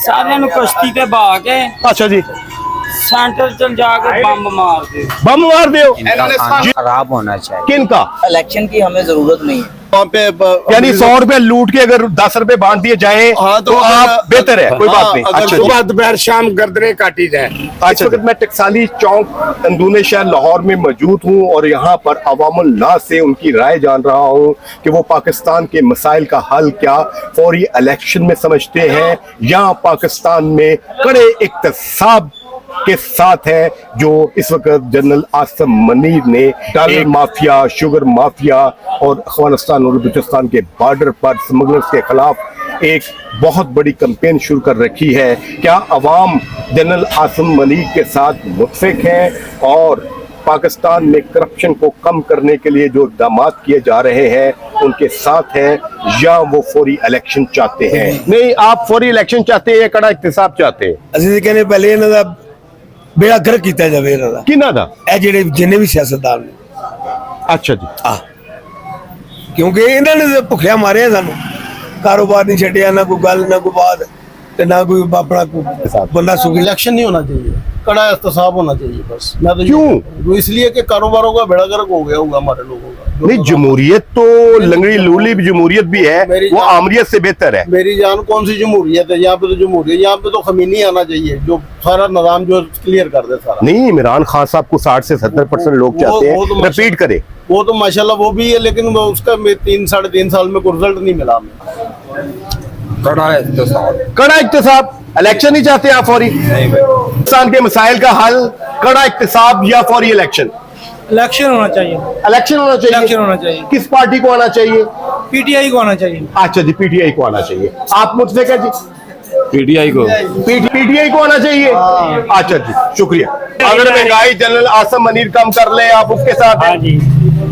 सारे कश्ती ते बहा के अच्छा जी, सेंटर चल जाके बम मार दे। बम मार दो। इनका खाना खराब होना चाहिए। किनका? इलेक्शन की हमें जरूरत नहीं है। वहाँ पे यानी 100 रुपए लूट के अगर 10 रुपए बांट दिए जाए हाँ, तो आप बेहतर है, कोई बात नहीं। अगर अच्छा सुबह जी। दोपहर शाम गर्दनें काटी जाए। इस वक्त मैं टकसाली चौक अंदूने शहर लाहौर में मौजूद हूँ और यहाँ पर अवामुल नास से उनकी राय जान रहा हूँ कि वो पाकिस्तान के मसाइल का हल क्या फौरी इलेक्शन में समझते हैं या पाकिस्तान में कड़े इक्तसाब के साथ है, जो इस वक्त जनरल आसिम मनीर ने डॉलर माफिया, शुगर माफिया और अफगानिस्तान और बलूचिस्तान के बॉर्डर पर स्मगलर्स के खिलाफ एक बहुत बड़ी कैंपेन शुरू कर रखी है। क्या अवाम जनरल आसिम मनीर के साथ मुत्फिक है और पाकिस्तान में करप्शन को कम करने के लिए जो इक़दाम किए जा रहे हैं उनके साथ है, या वो फौरी इलेक्शन चाहते हैं? नहीं, आप फौरी इलेक्शन चाहते हैं या कड़ा इख्तिसाब चाहते हैं? ਅਸੀਂ ਕਹਿੰਦੇ ਪਹਿਲੇ ਇਹਨਾਂ ਦਾ ਬੇੜਾ ਗਰਕ ਕੀਤਾ ਜਾਵੇ ਇਹਨਾਂ ਦਾ, किना दा? ਇਹ ਜਿਹੜੇ ਜਿੰਨੇ ਵੀ ਸਿਆਸਤਦਾਨ ਨੇ, अच्छा जी। ਕਿਉਂਕਿ ਇਹਨਾਂ ਨੇ ਤਾਂ ਭੁੱਖਿਆ ਮਾਰਿਆ ਸਾਨੂੰ, ਕਾਰੋਬਾਰ ਨਹੀਂ ਛੱਡਿਆ, ਨਾ ਕੋਈ ਗੱਲ ਨਾ ਕੋਈ ਬਾਤ ਤੇ ना कोई अपना बंदा सुखी। इलेक्शन नहीं होना चाहिए, कड़ा एहतसाब होना चाहिए बस। मैं तो क्यों? वो इसलिए कि कारोबारों का बेड़ा गर्क हो गया होगा हमारे लोगों का। नहीं, जमहूरियत तो लंगड़ी लूली जमहूरियत भी है, वो आमरीत से बेहतर है। मेरी जान कौन सी जमहूरियत है? यहाँ पे तो जमहूरियत, यहाँ पे तो खमीनी आना चाहिए जो सारा निजाम जो क्लियर कर दे सारा। नहीं, इमरान खान साहब को 60 से 70% लोग चाहते हैं, तो रिपीट करे। वो तो माशाल्लाह वो भी है, लेकिन वो उसका 3-3.5 साल में कोई रिजल्ट नहीं मिला हमें। कड़ा इख्तिसाब, इलेक्शन नहीं चाहते आप फौरी? पाकिस्तान के मसाइल का हल कड़ा इख्तिसाब या फौरी इलेक्शन? इलेक्शन होना चाहिए। इलेक्शन होना चाहिए। इलेक्शन होना चाहिए। किस पार्टी को आना चाहिए? पीटीआई को आना चाहिए। अच्छा जी, पीटीआई को आना चाहिए। आप मुझसे क्या जी? पीटीआई को पीटीआई को आना चाहिए। अच्छा जी, शुक्रिया। अगर महंगाई जनरल आसिम मनीर कम कर ले, आप उसके साथ हैं? जी,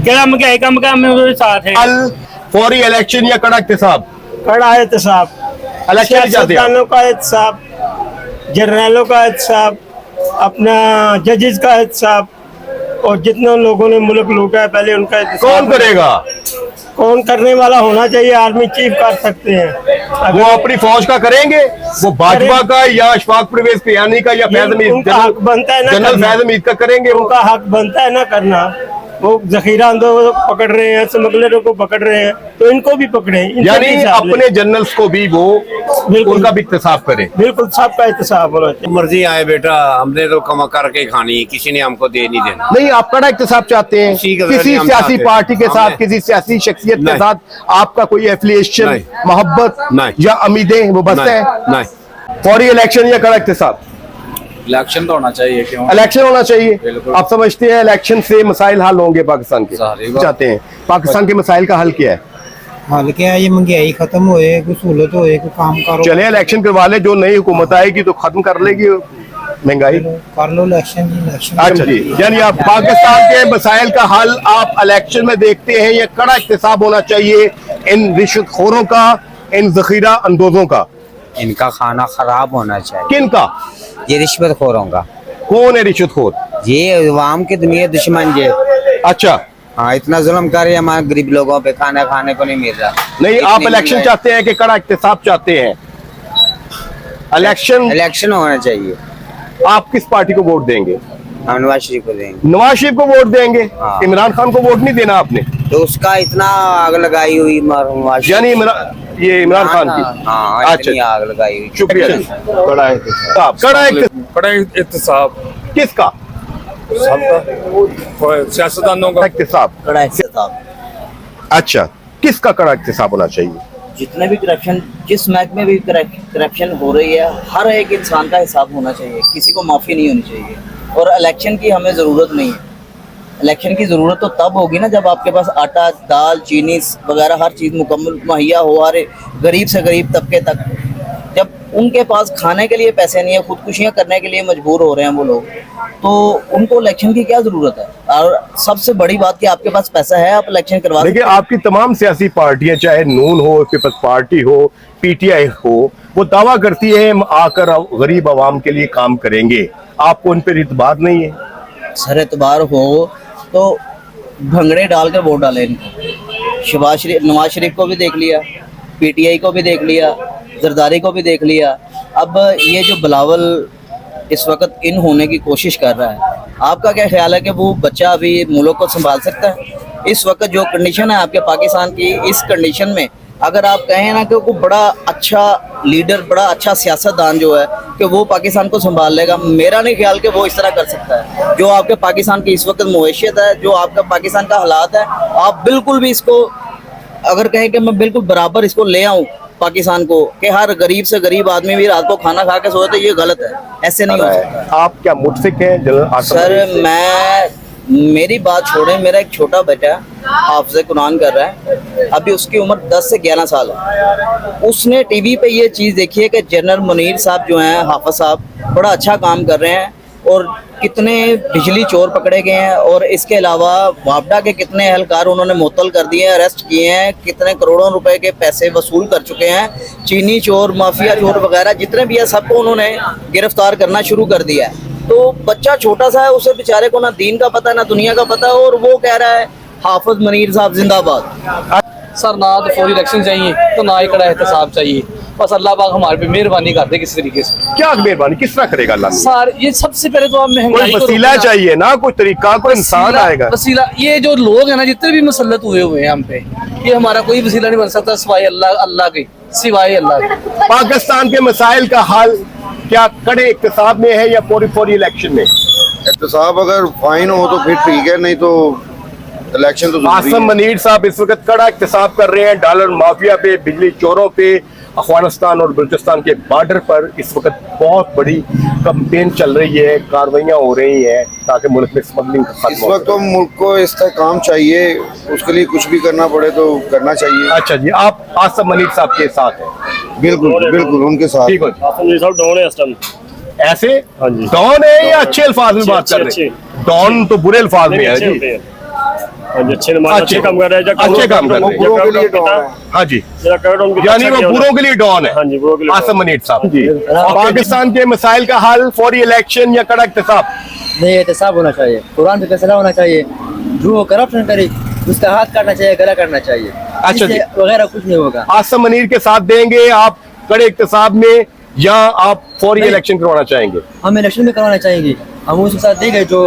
क्या महंगाई कम का मैं उसके साथ है। हल फौरी इलेक्शन या कड़ा इख्तिसाब? कड़ा एहतसाब, इलेक्शन नहीं चाहते आप? सियासतदानों का एहतसाब, जर्नलों का एहतसाब, अपना जजेस का एहतसाब, और जितने लोगों ने मुल्क लूटा है पहले उनका एहतसाब। कौन करेगा? कौन करने वाला होना चाहिए? आर्मी चीफ कर सकते हैं। वो अपनी फौज का करेंगे, वो भाजपा का या अशफाक परवेज कियानी का या फैज हमीद, उनका हक बनता है ना जनरल करना। फैज हमीद का करेंगे? उनका हक बनता है ना करना। वो जखीरा पकड़ रहे हैं, स्मगलरों को पकड़ रहे हैं, तो इनको भी पकड़े। यानी अपने जनरल्स को भी वो उनका भी इख्तिसाब करे। बिल्कुल, सबका एहतसाब होना चाहिए। मर्जी आए बेटा, हमने तो कमा करके खानी, किसी ने हमको दे नहीं देना। नहीं, आप कड़ा इख्तिसाब चाहते हैं? ठीक है, किसी हम सियासी चाहते पार्टी के हैं। साथ, हमने- किसी सियासी शख्सियत के नहीं। साथ आपका कोई एफिलिएशन, नहीं। मोहब्बत नहीं। या उम्मीदें वो बसते हैं? नहीं, फौरी इलेक्शन या कड़ा इख्तिसाब? इलेक्शन तो होना चाहिए। क्यों? इलेक्शन होना चाहिए। बिल्कुल। आप समझते हैं इलेक्शन से मसाइल हल होंगे पाकिस्तान के? सारी बात। चाहते हैं पाकिस्तान के मसाइल का हल क्या है? हाल क्या है, ये महंगाई खत्म होए, कोई सहूलत होए, कोई काम करो। चले इलेक्शन करवा ले, जो नई हुकूमत आएगी तो खत्म कर लेगी महंगाई। कर लो इलेक्शन जी, इलेक्शन। अच्छा जी, यानी आप पाकिस्तान के मसाइल का हल आप इलेक्शन में देखते हैं, ये कड़ा इख्तिसाब होना चाहिए इन रिश्वतखोरों का, इन जखीरा अंदोजों का? इनका खाना खराब होना चाहिए। किनका? ये रिश्वतखोरों का। कौन है रिश्वतखोर? ये अवाम के दुनिया दुश्मन जे। अच्छा, हाँ, इतना जुल्म कर रहे हैं हमारे गरीब लोगों पे, खाना खाने को नहीं मिल रहा। नहीं, आप इलेक्शन चाहते हैं कि कड़ा इख्तिसाब चाहते हैं? इलेक्शन होना चाहिए। आप किस पार्टी को वोट देंगे? हम नवाज शरीफ को देंगे। नवाज शरीफ को वोट देंगे? हाँ। इमरान खान को वोट नहीं देना आपने? तो उसका इतना आग लगाई हुई नवाज शरीफ। यानी ये इमरान खान की? हाँ, अच्छा, इतनी आग लगाई हुई। शुक्रिया जी। कड़ा इख्तिसाब, बड़ा एहतसाब किसका? सियासतदानों का। इख्तिसाब, कड़ा एहतसाब। अच्छा, किसका कड़ा इख्तिसाब होना चाहिए? जितने भी करप्शन, जिस महकमे में भी करप्शन हो रही है, हर एक इंसान का हिसाब होना चाहिए, किसी को माफ़ी नहीं होनी चाहिए। और इलेक्शन की हमें ज़रूरत नहीं है। इलेक्शन की ज़रूरत तो तब होगी ना जब आपके पास आटा, दाल, चीनी वगैरह हर चीज़ मुकम्मल मुहैया हो, हर गरीब से गरीब तबके तक। जब उनके पास खाने के लिए पैसे नहीं है, खुदकुशियाँ करने के लिए मजबूर हो रहे हैं वो लोग, तो उनको इलेक्शन की क्या ज़रूरत है? और सबसे बड़ी बात कि आपके पास पैसा है, आप इलेक्शन करवा। देखिए, आपकी तमाम सियासी पार्टियां, चाहे नून हो, पीपल्स पार्टी हो, पीटीआई हो, वो दावा करती है हम आकर गरीब आवाम के लिए काम करेंगे। आपको उन पर इतबार नहीं है? सर, एतबार हो तो भंगड़े डाल कर वोट डालें इनको। नवाज शरीफ को भी देख लिया, पीटीआई को भी देख लिया, जरदारी को भी देख लिया, अब ये जो बिलावल इस वक्त इन होने की कोशिश कर रहा है, आपका क्या ख्याल है कि वो बच्चा अभी मुल्क को संभाल सकता है? इस वक्त जो कंडीशन है आपके पाकिस्तान की, इस कंडीशन में अगर आप कहें ना कि वो बड़ा अच्छा लीडर, बड़ा अच्छा सियासतदान जो है कि वो पाकिस्तान को संभाल लेगा, मेरा नहीं ख्याल कि वो इस तरह कर सकता है। जो आपके पाकिस्तान की इस वक्त मुआशियत है, जो आपका पाकिस्तान का हालात है, आप बिल्कुल भी इसको अगर कहें कि मैं बिल्कुल बराबर इसको ले आऊँ पाकिस्तान को कि हर गरीब से गरीब आदमी भी रात को खाना खा के सोए, तो ये गलत है, ऐसे नहीं हो सकता। आप क्या मुतफिक हैं जनरल आसिम सर मनीर से? मेरी बात छोड़े, मेरा एक छोटा बेटा हाफिज़ कुरान कर रहा है, अभी उसकी उम्र 10 से 11 साल है। उसने टीवी पे ये चीज़ देखी है कि जनरल मुनीर साहब जो हैं, हाफिज़ साहब बड़ा अच्छा काम कर रहे हैं और कितने बिजली चोर पकड़े गए हैं, और इसके अलावा वापडा के कितने एहलकार उन्होंने मुअत्तल कर दिए हैं, अरेस्ट किए हैं, कितने करोड़ों रुपए के पैसे वसूल कर चुके हैं। चीनी चोर, माफिया चोर वगैरह जितने भी है सबको उन्होंने गिरफ्तार करना शुरू कर दिया है। तो बच्चा छोटा सा है, उसे बेचारे को ना दीन का पता है ना दुनिया का पता है, और वो कह रहा है हाफिज मनीर साहब जिंदाबाद। सर ना तो फौरी इलेक्शन चाहिए तो ना ही कड़ा एहतसाब चाहिए, बस अल्लाह पाक हमारे पे मेहरबानी कर दे किसी तरीके से। क्या मेहरबानी किस तरह करेगा अल्लाह? सर ये सबसे पहले तो आप महंगाई कोई को वसीला रोकना। चाहिए ना, कोई तरीका, कोई इंसान आएगा। वसीला ये जो लोग हैं ना, जितने भी मुसल्लत हुए हैं हम पे, ये हमारा कोई वसीला नहीं बन सकता सिवाय अल्लाह के, सिवाय अल्लाह के। पाकिस्तान के मसाइल का हल क्या कड़े इक्तिसाब में है या फौरी इलेक्शन में? एहतसाब अगर फाइन हो तो फिर ठीक है, नहीं तो इलेक्शन तो आसिम मनीर साहब इस वक्त कड़ा इक्तिसाब कर रहे हैं डॉलर माफिया पे, बिजली चोरों पे। अफगानिस्तान और बलूचिस्तान के बॉर्डर पर इस वक्त बहुत बड़ी कैंपेन चल रही है, कार्रवाइयाँ हो रही हैं ताकि मुल्क में स्मगलिंग इस वक्त तो मुल्क को इस्तेहकाम चाहिए, उसके लिए कुछ भी करना पड़े तो करना चाहिए। अच्छा जी, आप आसिम मनीर साहब के साथ हैं? बिल्कुल बिल्कुल उनके साथ। ठीक हो जी। आसिम मनीर साहब डॉन है इस टाइम। ऐसे हाँ जी। डॉन है या अच्छे अल्फाज में बात कर रहे हैं? डॉन तो बुरे अल्फाज में है जी। अच्छे काम कर रहे हैं, अच्छे काम कर रहे हैं। बुरों के लिए डॉन है। हाँ जी, यानी वो बुरों के लिए डॉन है। हाँ जी, बुरों के लिए आसिम मनीर साहब जी। पाकिस्तान के मसाइल का हल फौरी इलेक्शन या कड़ा इक्तिसाब? नहीं, एहतसाब होना चाहिए, कुरान पे फैसला होना चाहिए, जो करप्शन करे उसका हाथ काटना चाहिए, गला काटना चाहिए। अच्छा जी। इससे वगैरह कुछ नहीं होगा। आसिम मनीर के साथ देंगे आप कड़े इक्तिसाब में या आप फौरी नहीं। इलेक्शन करवाना चाहेंगे? हम इलेक्शन में करवाना चाहेंगे, हम उसके साथ देंगे जो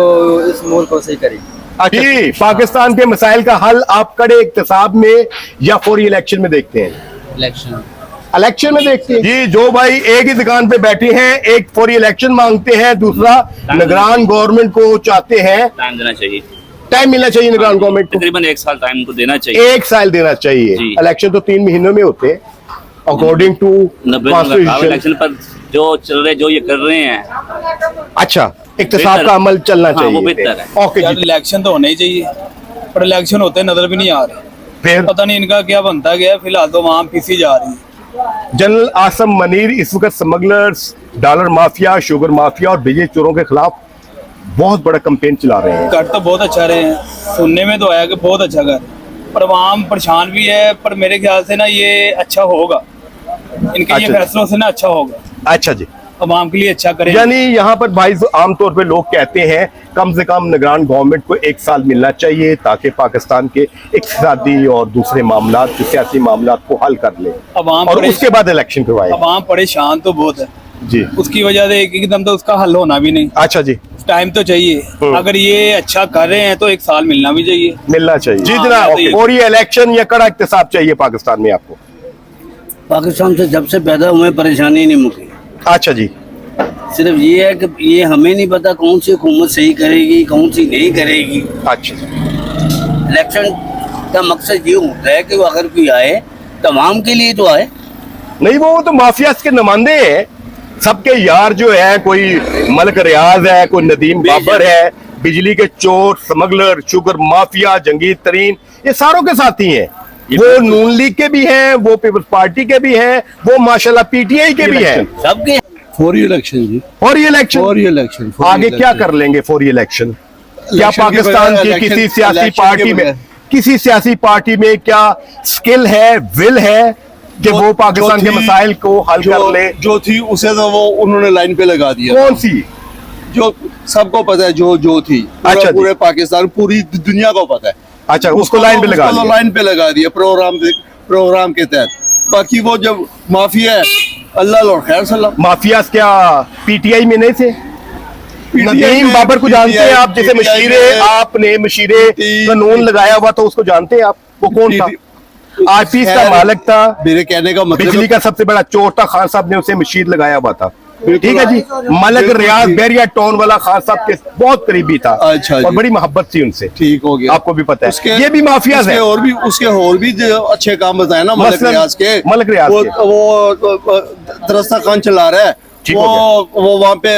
इस मुल्क को सही करे। जी, पाकिस्तान के मसाइल का हल आप कड़े इक्तिसाब में या फौरी इलेक्शन में देखते हैं? इलेक्शन में देखते हैं जी। जो भाई एक ही दुकान पे बैठे हैं, एक फौरी इलेक्शन मांगते हैं, दूसरा निगरान गवर्नमेंट को चाहते हैं। टाइम देना चाहिए, टाइम मिलना चाहिए निगरान गवर्नमेंट को, तकरीबन 1 साल टाइम को देना चाहिए। 1 साल देना चाहिए। जी। इलेक्शन तो 3 महीनों में होते हैं अकॉर्डिंग टू 90 कॉन्स्टिट्यूशन। इलेक्शन पर जो चल रहे, जो ये कर रहे हैं, अच्छा, इक्तिसाब बेहतर का अमल चलना हाँ, चाहिए। वो बेहतर है। ओके जी। इलेक्शन तो होने ही चाहिए, पर इलेक्शन होते नजर भी नहीं आ रहे, फिर पता नहीं इनका क्या बनता गया। फिलहाल तो वहाँ पीसी जा रही है। जनरल आसिम मनीर इस वक्त smugglers, dollar mafia, sugar mafia और बिजली चोरों के खिलाफ बहुत बड़ा कैंपेन चला रहे हैं। कर तो बहुत अच्छा रहे हैं, सुनने में तो आया कि बहुत अच्छा कर, पर आवाम परेशान भी है। पर मेरे ख्याल से ना ये अच्छा होगा, इनके ये अच्छा। फैसलों से ना अच्छा होगा, अच्छा जी, अवाम के लिए अच्छा करें। यानी यहाँ पर भाई आमतौर पे लोग कहते हैं कम से कम निगरान गवर्नमेंट को 1 साल मिलना चाहिए ताकि पाकिस्तान के इक्तिसादी और दूसरे मामला, सियासी मामला को हल कर ले अवाम और उसके बाद इलेक्शन करवाए। अवाम परेशान तो बहुत है जी, उसकी वजह से एक एकदम तो उसका हल होना भी नहीं। अच्छा जी, टाइम तो चाहिए, अगर ये अच्छा कर रहे हैं तो 1 साल मिलना भी चाहिए। मिलना चाहिए जी हाँ, जनाब। तो ये- और ये इलेक्शन या कड़ा इक्तिसाब चाहिए पाकिस्तान में आपको? पाकिस्तान से जब से पैदा हुए परेशानी नहीं मुकी, अच्छा जी, सिर्फ ये है कि ये हमें नहीं पता कौन सी हुकूमत सही करेगी, कौन सी नहीं करेगी। अच्छा जी। इलेक्शन का मकसद ये होता है कि वो अगर कोई आए तो आवाम के लिए तो आए। नहीं, वो तो माफिया के नुमाइंदे हैं, सबके यार जो है, कोई मलक रियाज है, कोई नदीम बाबर है, बिजली के चोर, स्मगलर, शुगर माफिया, जंगीर तरीन, ये सारों के साथी हैं। वो नून लीग के भी हैं, वो पीपल्स पार्टी के भी हैं, वो माशाल्लाह पीटीआई के भी हैं। सबके फौरी इलेक्शन जी, और ये इलेक्शन फौरी इलेक्शन। आगे क्या कर लेंगे फौरी इलेक्शन? क्या पाकिस्तान की किसी सियासी पार्टी में, किसी सियासी पार्टी में क्या स्किल है, विल है कि वो पाकिस्तान के मसाइल को हल कर ले? जो थी उसे तो वो उन्होंने लाइन पे लगा दिया। कौन सी? जो सबको पता है, जो थी अच्छा जी। पूरे पाकिस्तान, पूरी दुनिया को पता है। अच्छा, उसको लाइन पे लगा दिया। लाइन पे लगा दिया प्रोग्राम के तहत। बाकी वो जब माफिया है अल्लाह और खैर सलाम। माफियाज क्या पीटीआई में नहीं थे? नदीम में, बाबर को जानते हैं आप? जैसे PTI मशीरे, में, आपने मशीरे कानून लगाया हुआ तो उसको जानते हैं आप? वो कौन था? आईपीएस का मालिक था, मेरे कहने का मतलब बिजली का सबसे बड़ा चोर था। खान साहब ने उसे मशीर लगाया हुआ था। ठीक है जी। मलक रियाज बैरिया टाउन वाला खान साहब के बहुत करीबी था। अच्छा और जी। बड़ी मोहब्बत थी उनसे। ठीक हो गया। आपको भी पता उसके है ये भी माफियाज है। उसके और भी जो अच्छे काम बताए ना मलक मसलन रियाज के। मलक रियाज वो दरस्ता खान चला रहा है। ठीक हो वो वहाँ पे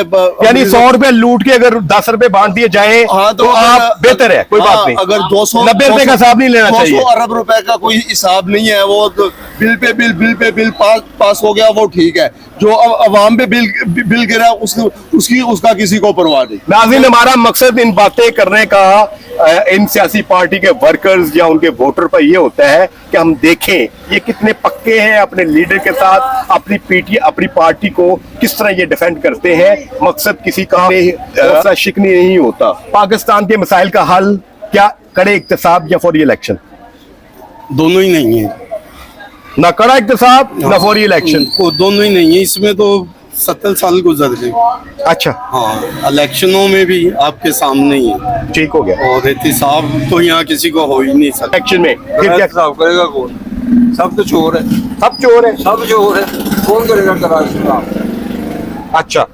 यानी 100 रुपए लूट के अगर 10 रुपए बांट दिए जाए हाँ, तो आप बेहतर है, कोई बात नहीं। अगर 200 90 रुपए का हिसाब नहीं लेना चाहिए। 200 अरब रुपए का कोई हिसाब नहीं है। वो तो बिल पे बिल पास हो गया, वो ठीक है। जो अवाम पे बिल गिरा उसका किसी को परवाह नहीं। नाज़रीन, हमारा मकसद इन बातें करने का इन सियासी पार्टी के वर्कर्स या उनके वोटर पर यह होता है कि हम देखें ये कितने पक्के हैं अपने लीडर के साथ, अपनी पार्टी को किस तरह ये डिफेंड करते हैं। मकसद किसी का शिकनी नहीं होता। पाकिस्तान के मसाइल का हल क्या कड़े इक्तिसाब या फौरी इलेक्शन? दोनों ही नहीं है। ना कड़ा इक्तिसाब ना फौरी इलेक्शन, दोनों ही नहीं है। इसमें तो 70 साल गुजर गए। अच्छा हाँ, इलेक्शनों में भी आपके सामने ही है। ठीक हो गया। और एहतिसाब तो यहाँ किसी को हो ही नहीं सकता। इलेक्शन में फिर क्या करेगा कौन? सब तो चोर है, सब चोर है। सब चोर है, कौन करेगा करार? अच्छा,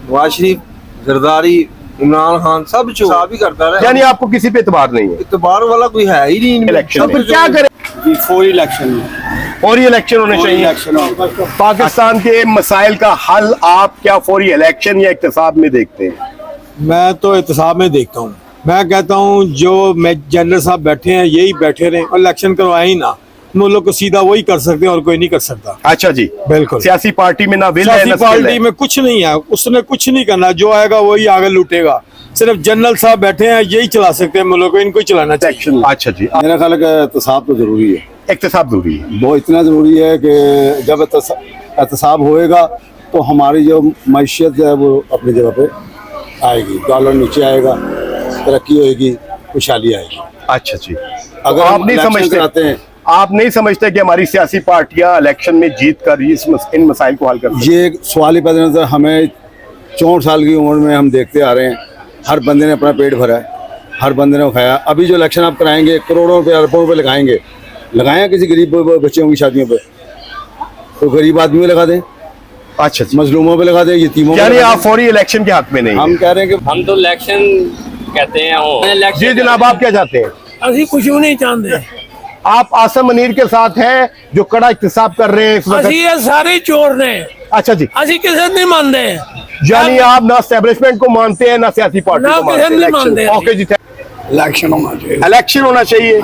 नवाज शरीफ, जरदारी, इमरान खान सब चोर ही करता रहा। यानी आपको किसी पे एतबार नहीं है? इतबार वाला कोई है ही नहीं इलेक्शन में। फिर क्या करें? फौरी इलेक्शन में फौरी इलेक्शन होने चाहिए। पाकिस्तान के मसाइल का हल आप क्या फौरी इलेक्शन या इक्तिसाब में देखते हैं? मैं तो एहतसाब में देखता हूँ। मैं कहता हूँ जो जनरल साहब बैठे हैं यही बैठे रहे और इलेक्शन करवाए ही ना। मुल्क को सीधा वही कर सकते हैं और कोई नहीं कर सकता। अच्छा जी, बिल्कुल। सियासी पार्टी में ना विल है सियासी ना स्किल है। पार्टी में कुछ नहीं है, उसने कुछ नहीं करना। जो आएगा वही आगे लूटेगा। सिर्फ जनरल साहब बैठे हैं, यही चला सकते हैं मुल्क को, इनको ही चलाना चाहिए। अच्छा जी, मेरा ख्याल है कि एहतसाब तो जरूरी है। इक्तिसाब जरूरी है। वो इतना जरूरी है कि जब एहतसाब होएगा तो हमारी जो मैशियत है वो अपनी जगह पे आएगी। डॉलर नीचे आएगा, तरक्की होएगी, खुशहाली आएगी। अच्छा जी, अगर आप नहीं समझते कि हमारी सियासी पार्टियां इलेक्शन में जीत कर इन मसाइल को हल कर सकती हैं? ये सवाल ही पैदा नजर हमें 64 साल की उम्र में हम देखते आ रहे हैं। हर बंदे ने अपना पेट भरा है, हर बंदे ने खाया। अभी जो इलेक्शन आप कराएंगे, करोड़ों रुपए अरबों रुपए लगाएं किसी गरीब बच्चों की शादियों पे, तो गरीब आदमी पे लगा दें। अच्छा जी, मजलूमों पे लगा दें, यतीमों यानी पे। आप फौरी इलेक्शन के हक में नहीं? हम कह रहे हैं कि हम तो इलेक्शन कहते हैं। जी जनाब, आप क्या चाहते हैं? ਅਸੀਂ ਕੁਝ ਨਹੀਂ ਚਾਹੁੰਦੇ। आप आसम मनीर के साथ हैं जो कड़ा इक्तिसाब कर रहे हैं इस वक्त। ਅਸੀਂ ਇਹ ਸਾਰੇ ਚੋਰ ਨੇ। अच्छा जी, ਅਸੀਂ ਕਿਸੇ ਨਹੀਂ ਮੰਨਦੇ। यानी आप ना एस्टेब्लिशमेंट को मानते हैं ना सियासी पार्टी ना को किसी नहीं मानते मानते हैं। हैं। ओके जी, इलेक्शन होना चाहिए। इलेक्शन होना चाहिए।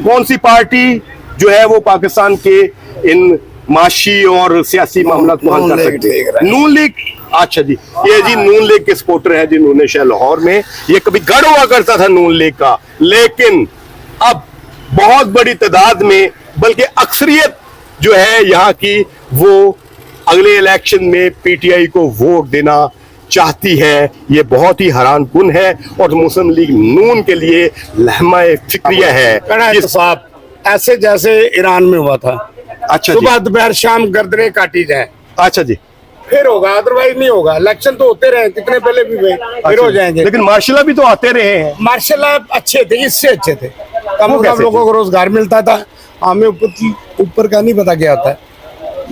कौन सी पार्टी जो है वो पाकिस्तान के इन माशी और सियासी मामला को हल कर सकती है? नून लीग। अच्छा जी, ये जी नून लीग के सपोर्टर हैं जी नून शहर लाहौर में। ये कभी गढ़ हुआ करता था नून लीग का, लेकिन अब बहुत बड़ी तादाद में, बल्कि अक्सरियत जो है यहाँ की, वो अगले इलेक्शन में पीटीआई को वोट देना चाहती है। ये बहुत ही हैरान कुन है और मुस्लिम लीग नून के लिए लहमा फिक्रिया है। एहतसाब ऐसे जैसे ईरान में हुआ था। अच्छा जी, सुबह दोपहर शाम गर्दनें काटी जाए, अच्छा जी, फिर होगा, अदरवाइज नहीं होगा। इलेक्शन तो होते रहे, कितने पहले भी हुए, फिर हो जाएंगे। लेकिन मार्शल भी तो आते रहे हैं। मार्शल अच्छे थे, इससे अच्छे थे। कम से कम लोगों को रोजगार मिलता था। हमें ऊपर का नहीं पता क्या होता है।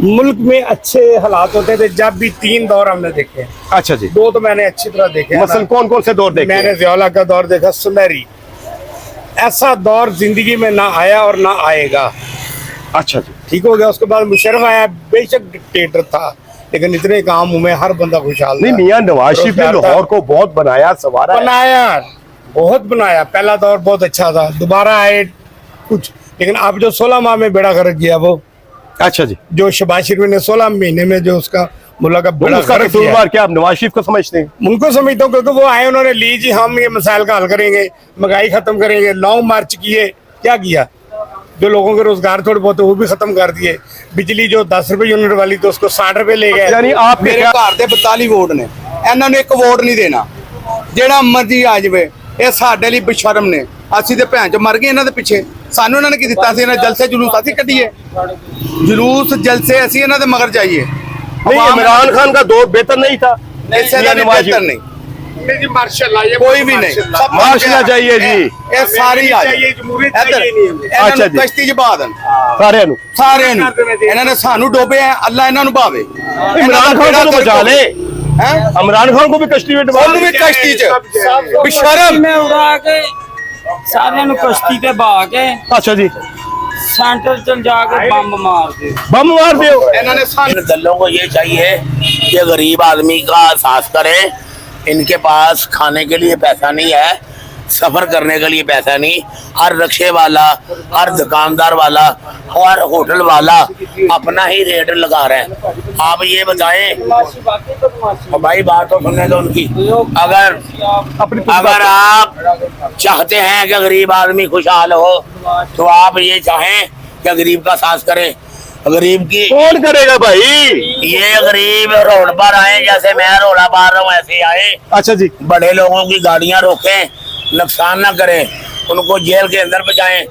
मुल्क में अच्छे हालात होते थे जब भी। 3 दौर हमने देखे हैं। अच्छा जी, 2 तो मैंने अच्छी तरह देखे हैं। मसलन कौन कौन से दौर देखे? मैंने ज़िया का दौर देखा, सुनहरी। ऐसा दौर जिंदगी में ना आया और ना आएगा। अच्छा जी, ठीक हो गया। उसके बाद मुशर्रफ आया, बेशक डिक्टेटर था, लेकिन इतने काम में हर बंदा खुशहाल नहीं। मियां नवाज शरीफ ने लाहौर को बहुत बनाया, सवारा है। बनाया, बहुत बनाया। पहला दौर बहुत अच्छा था, दोबारा आए कुछ, लेकिन अब जो 16 माह में बेड़ा गर्क गया वो। अच्छा जी, जो शहबाज शरीफ ने 16 महीने में जो उसका मुल्क का बेड़ा उसका गर्क किया, कसूरवार क्या आप नवाज शरीफ को समझते हैं? उनको समझता हूँ, क्योंकि वो आए, उन्होंने ली जी हम ये मसाइल का हल करेंगे, महंगाई खत्म करेंगे। 9 मार्च किए, क्या किया? जो लोगों के रोजगार थोड़े बहुत वो भी खत्म कर दिए। बिजली जो 10 रुपए यूनिट वाली तो उसको 60 रुपए ले गए। यानी आप मेरे घर ਦੇ 42 ਵੋਟ ਨੇ, ਇਹਨਾਂ ਨੂੰ ਇੱਕ ਵੋਟ ਨਹੀਂ ਦੇਣਾ। ਜਿਹੜਾ ਮਰਜ਼ੀ ਆ ਜਾਵੇ, ਇਹ ਸਾਡੇ ਲਈ ਬੇਸ਼ਰਮ ਨੇ। ਅਸੀਂ ਤੇ ਭੈਣ ਚ ਮਰ ਗਏ ਇਹਨਾਂ ਦੇ ਪਿੱਛੇ। ਸਾਨੂੰ ਇਹਨਾਂ ਨੇ ਕੀ ਦਿੱਤਾ ਸੀ? ਇਹਨਾਂ ਜਲਸੇ ਜਲੂਸ ਅਸੀਂ ਕੱਢੀਏ, ਜਲੂਸ ਜਲਸੇ ਅਸੀਂ ਇਹਨਾਂ ਦੇ ਮਗਰ ਜਾਈਏ। नहीं, इमरान खान का दौर बेहतर नहीं था, इससे मियां नवाज बेहतर शरीफ। नहीं, जी मार्शल ये कोई भी नहीं, सब माशाल्लाह चाहिए जी, ये सारी आ चाहिए जमहूरियत ਇੱਧਰ चाहिए नहीं हमें। ਇਹਨਾਂ ਅੱਛਾ ਨੂੰ ਜੀ। ਕਸ਼ਤੀ 'ਚ ਪਾ ਦੇਣ सारे नु। ਸਾਰਿਆਂ ਨੂੰ ਇਹਨਾਂ ਨੇ ਸਾਨੂੰ ਡੋਬੇ ਆ ਅੱਲਾ ਇਹਨਾਂ ਨੂੰ ਭਾਵੇ इमरान खान को तो बचा ले, ਹੈ इमरान खान को भी कश्ती में डुबा ਉਹਨੂੰ ਵੀ ਕਸ਼ਤੀ 'ਚ ਬਿਸ਼ਰਮ मैं उड़ा के सारे नु कश्ती ते बहा के अच्छा जी, सेंटर चल जाके बम मार दे। बम मार दो। ਇਹਨਾਂ ਨੇ ਸਾਨੂੰ इन दलों को ये चाहिए कि गरीब आदमी का एहसास करें, इनके पास खाने के लिए पैसा नहीं है, सफर करने के लिए पैसा नहीं। हर रिक्शे वाला, हर दुकानदार वाला, हर होटल वाला अपना ही रेट लगा रहे हैं। आप ये बताएं, और भाई बात तो सुनने दो उनकी। अगर आप चाहते हैं कि गरीब आदमी खुशहाल हो, तो आप ये चाहें कि गरीब का साथ करें। गरीब की कौन करेगा भाई? ये गरीब रोड पर आए, जैसे मैं रोड़ा मार रहा हूँ ऐसे आए, अच्छा जी, बड़े लोगों की गाड़ियां रोकें, नुकसान ना करें, उनको जेल के अंदर पहुंचाएं।